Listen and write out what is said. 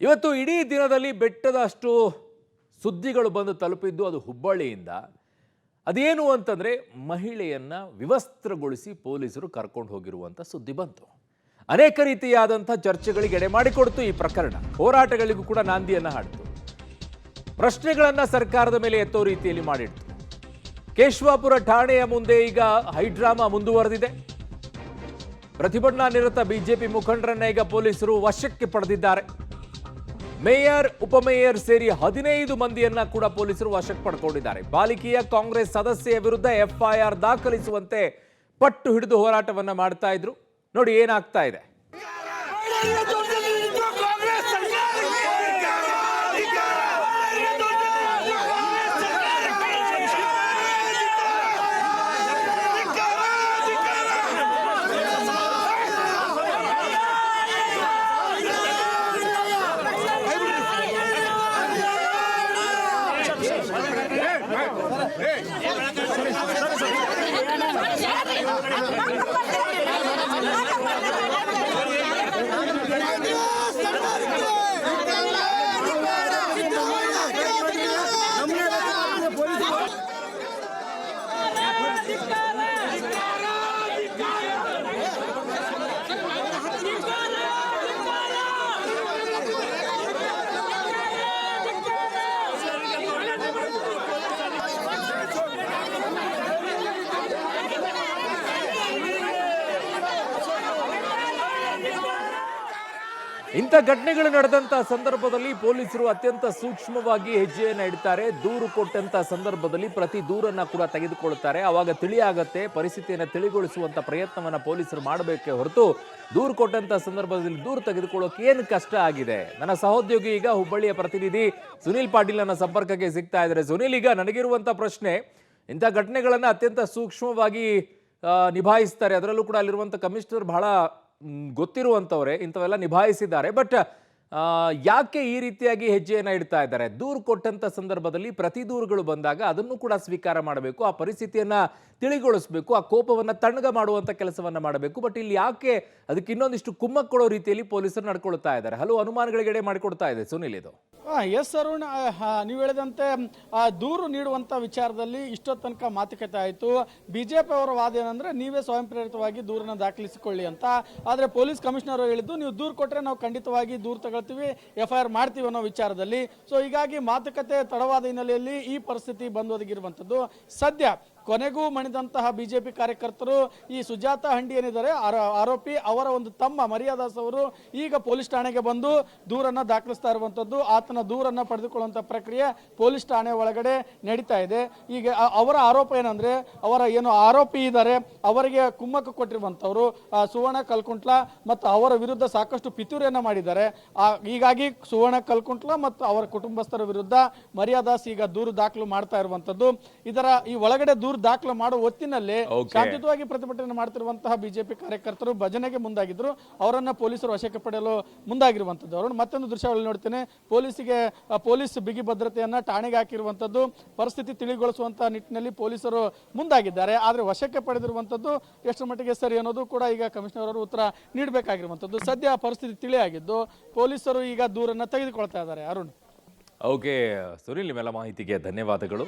ಇವತ್ತು ಇಡೀ ದಿನದಲ್ಲಿ ಬೆಟ್ಟದಷ್ಟು ಸುದ್ದಿಗಳು ಬಂದು ತಲುಪಿದ್ದು ಅದು ಹುಬ್ಬಳ್ಳಿಯಿಂದ. ಅದೇನು ಅಂತಂದರೆ ಮಹಿಳೆಯನ್ನ ವಿವಸ್ತ್ರಗೊಳಿಸಿ ಪೊಲೀಸರು ಕರ್ಕೊಂಡು ಹೋಗಿರುವಂಥ ಸುದ್ದಿ ಬಂತು. ಅನೇಕ ರೀತಿಯಾದಂಥ ಚರ್ಚೆಗಳಿಗೆ ಎಡೆ ಮಾಡಿಕೊಡ್ತು ಈ ಪ್ರಕರಣ. ಹೋರಾಟಗಳಿಗೂ ಕೂಡ ನಾಂದಿಯನ್ನು ಹಾಡಿತು. ಪ್ರಶ್ನೆಗಳನ್ನು ಸರ್ಕಾರದ ಮೇಲೆ ಎತ್ತೋ ರೀತಿಯಲ್ಲಿ ಮಾಡಿಡ್ತು. ಕೇಶವಾಪುರ ಠಾಣೆಯ ಮುಂದೆ ಈಗ ಹೈಡ್ರಾಮಾ ಮುಂದುವರೆದಿದೆ. ಪ್ರತಿಭಟನಾ ನಿರತ ಬಿಜೆಪಿ ಮುಖಂಡರನ್ನ ಈಗ ಪೊಲೀಸರು ವಶಕ್ಕೆ ಪಡೆದಿದ್ದಾರೆ. ಮೇಯರ್, ಉಪಮೇಯರ್ ಸೇರಿ 15 ಮಂದಿಯನ್ನ ಕೂಡ ಪೊಲೀಸರು ವಶಕ್ಕೆ ಪಡ್ಕೊಂಡಿದ್ದಾರೆ. ಬಾಲಿಕೆಯ ಕಾಂಗ್ರೆಸ್ ಸದಸ್ಯೆಯ ವಿರುದ್ಧ ಎಫ್ಐಆರ್ ದಾಖಲಿಸುವಂತೆ ಪಟ್ಟು ಹಿಡಿದು ಹೋರಾಟವನ್ನ ಮಾಡ್ತಾ ಇದ್ರು. ನೋಡಿ ಏನಾಗ್ತಾ ಇದೆ. ಇಂಥ ಘಟನೆಗಳು ನಡೆದಂತ ಸಂದರ್ಭದಲ್ಲಿ ಪೊಲೀಸರು ಅತ್ಯಂತ ಸೂಕ್ಷ್ಮವಾಗಿ ಹೆಜ್ಜೆಯನ್ನು ಇಡ್ತಾರೆ. ದೂರು ಕೊಟ್ಟಂತ ಸಂದರ್ಭದಲ್ಲಿ ಪ್ರತಿ ದೂರನ್ನ ಕೂಡ ತೆಗೆದುಕೊಳ್ತಾರೆ. ಆವಾಗ ತಿಳಿಯಾಗತ್ತೆ, ಪರಿಸ್ಥಿತಿಯನ್ನು ತಿಳಿಗೊಳಿಸುವಂತ ಪ್ರಯತ್ನವನ್ನ ಪೊಲೀಸರು ಮಾಡಬೇಕೇ ಹೊರತು ದೂರು ಕೊಟ್ಟಂತ ಸಂದರ್ಭದಲ್ಲಿ ದೂರು ತೆಗೆದುಕೊಳ್ಳೋಕೆ ಏನು ಕಷ್ಟ ಆಗಿದೆ. ನನ್ನ ಸಹೋದ್ಯೋಗಿ ಈಗ ಹುಬ್ಬಳ್ಳಿಯ ಪ್ರತಿನಿಧಿ ಸುನಿಲ್ ಪಾಟೀಲ್ ನನ್ನ ಸಂಪರ್ಕಕ್ಕೆ ಸಿಗ್ತಾ ಇದ್ದಾರೆ. ಸುನಿಲ್, ಈಗ ನನಗಿರುವಂತ ಪ್ರಶ್ನೆ, ಇಂಥ ಘಟನೆಗಳನ್ನ ಅತ್ಯಂತ ಸೂಕ್ಷ್ಮವಾಗಿ ನಿಭಾಯಿಸ್ತಾರೆ. ಅದರಲ್ಲೂ ಕೂಡ ಅಲ್ಲಿರುವಂತ ಕಮಿಷನರ್ ಬಹಳ ಗೊತ್ತಿರುವಂಥವ್ರೆ, ಇಂಥವೆಲ್ಲ ನಿಭಾಯಿಸಿದ್ದಾರೆ. ಬಟ್ ಯಾಕೆ ಈ ರೀತಿಯಾಗಿ ಹೆಜ್ಜೆಯನ್ನು ಇಡ್ತಾ ಇದ್ದಾರೆ? ದೂರು ಕೊಟ್ಟಂತ ಸಂದರ್ಭದಲ್ಲಿ ಪ್ರತಿ ದೂರುಗಳು ಬಂದಾಗ ಅದನ್ನು ಕೂಡ ಸ್ವೀಕಾರ ಮಾಡಬೇಕು, ಆ ಪರಿಸ್ಥಿತಿಯನ್ನ ತಿಳಿಗೊಳಿಸಬೇಕು, ಆ ಕೋಪವನ್ನ ತಣ್ಣಗ ಮಾಡುವಂತ ಕೆಲಸವನ್ನ ಮಾಡಬೇಕು. ಬಟ್ ಇಲ್ಲಿ ಯಾಕೆ ಅದಕ್ಕೆ ಇನ್ನೊಂದಿಷ್ಟು ಕುಮ್ಮಕ್ಕು ಕೊಡೋ ರೀತಿಯಲ್ಲಿ ಪೊಲೀಸರು ನಡ್ಕೊಳ್ತಾ ಇದ್ದಾರೆ? ಹಲವು ಅನುಮಾನಗಳಿಗೆ ಎಡೆ ಮಾಡಿಕೊಡ್ತಾ ಇದೆ ಸುನಿಲ್ ಇದು. ಎಸ್ ಅರುಣ್, ನೀವು ಹೇಳಿದಂತೆ ದೂರು ನೀಡುವಂಥ ವಿಚಾರದಲ್ಲಿ ಇಷ್ಟೊತ್ತು ತನಕ ಮಾತುಕತೆ ಆಯಿತು. ಬಿಜೆಪಿ ಅವರ ವಾದ ಏನಂದ್ರೆ ನೀವೇ ಸ್ವಯಂ ಪ್ರೇರಿತವಾಗಿ ದೂರನ್ನು ದಾಖಲಿಸಿಕೊಳ್ಳಿ ಅಂತ. ಆದರೆ ಪೊಲೀಸ್ ಕಮಿಷನರ್ ಹೇಳಿದ್ದು ನೀವು ದೂರು ಕೊಟ್ಟರೆ ನಾವು ಖಂಡಿತವಾಗಿ ದೂರು ತಗೊಳ್ತೀವಿ, FIR ಮಾಡ್ತೀವಿ ಅನ್ನೋ ವಿಚಾರದಲ್ಲಿ. ಸೊ ಹೀಗಾಗಿ ಮಾತುಕತೆ ತಡವಾದ ಹಿನ್ನೆಲೆಯಲ್ಲಿ ಈ ಪರಿಸ್ಥಿತಿ ಬಂದೊದಗಿರುವಂಥದ್ದು. ಸದ್ಯ ಕೊನೆಗೂ ಮಣಿದಂತಹ ಬಿಜೆಪಿ ಕಾರ್ಯಕರ್ತರು ಈ ಸುಜಾತ ಹಂಡಿ ಏನಿದ್ದಾರೆ ಆರೋಪಿ, ಅವರ ಒಂದು ತಮ್ಮ ಮರ್ಯಾದಾಸ್ ಅವರು ಈಗ ಪೊಲೀಸ್ ಠಾಣೆಗೆ ಬಂದು ದೂರನ್ನು ದಾಖಲಿಸ್ತಾ ಇರುವಂಥದ್ದು. ಆತನ ದೂರನ್ನು ಪಡೆದುಕೊಳ್ಳುವಂಥ ಪ್ರಕ್ರಿಯೆ ಪೊಲೀಸ್ ಠಾಣೆ ಒಳಗಡೆ ನಡೀತಾ ಇದೆ. ಈಗ ಅವರ ಆರೋಪ ಏನಂದ್ರೆ, ಅವರ ಏನು ಆರೋಪಿ ಇದ್ದಾರೆ ಅವರಿಗೆ ಕುಮ್ಮಕ್ಕು ಕೊಟ್ಟಿರುವಂಥವ್ರು ಸುವರ್ಣ ಕಲ್ಕುಂಟ್ಲ ಮತ್ತು ಅವರ ವಿರುದ್ಧ ಸಾಕಷ್ಟು ಪಿತೂರಿಯನ್ನು ಮಾಡಿದ್ದಾರೆ. ಹೀಗಾಗಿ ಸುವರ್ಣ ಕಲ್ಕುಂಟ್ಲ ಮತ್ತು ಅವರ ಕುಟುಂಬಸ್ಥರ ವಿರುದ್ಧ ಮರ್ಯಾದಾಸ್ ಈಗ ದೂರು ದಾಖಲು ಮಾಡ್ತಾ ಇರುವಂಥದ್ದು. ಇದರ ಈ ಒಳಗಡೆ ದೂರು ದಾಖಲು ಮಾಡುವ ಹೊತ್ತಿನಲ್ಲೇ ಶಾಂತಿಯುತವಾಗಿ ಪ್ರತಿಭಟನೆ ಮಾಡ್ತಿರುವಂತಹ ಬಿಜೆಪಿ ಕಾರ್ಯಕರ್ತರು ಭಜನೆಗೆ ಮುಂದಾಗಿದ್ರು. ಅವರನ್ನ ಪೊಲೀಸರು ವಶಕ್ಕೆ ಪಡೆಯಲು ಮುಂದಾಗಿರುವಂತದ್ದು. ಅವರನ್ನು ಮತ್ತೊಂದು ದೃಶ್ಯಗಳಲ್ಲಿ ನೋಡ್ತೇನೆ. ಪೊಲೀಸ್ ಬಿಗಿ ಭದ್ರತೆಯನ್ನ ಠಾಣೆಗೆ ಹಾಕಿರುವಂತದ್ದು. ಪರಿಸ್ಥಿತಿ ತಿಳಿಗೊಳಿಸುವಂತಹ ನಿಟ್ಟಿನಲ್ಲಿ ಪೊಲೀಸರು ಮುಂದಾಗಿದ್ದಾರೆ. ಆದ್ರೆ ವಶಕ್ಕೆ ಪಡೆದಿರುವಂತದ್ದು ಎಷ್ಟು ಮಟ್ಟಿಗೆ ಸರಿ ಅನ್ನೋದು ಕೂಡ ಈಗ ಕಮಿಷನರ್ ಅವರು ಉತ್ತರ ನೀಡಬೇಕಾಗಿರುವಂತದ್ದು. ಸದ್ಯ ಪರಿಸ್ಥಿತಿ ತಿಳಿಯಾಗಿದ್ದು ಪೊಲೀಸರು ಈಗ ದೂರನ್ನ ತೆಗೆದುಕೊಳ್ತಾ ಇದ್ದಾರೆ. ಅರುಣ್. ಓಕೆ ಸುನಿಲ್, ನಿಮ್ಮೆಲ್ಲ ಮಾಹಿತಿಗೆ ಧನ್ಯವಾದಗಳು.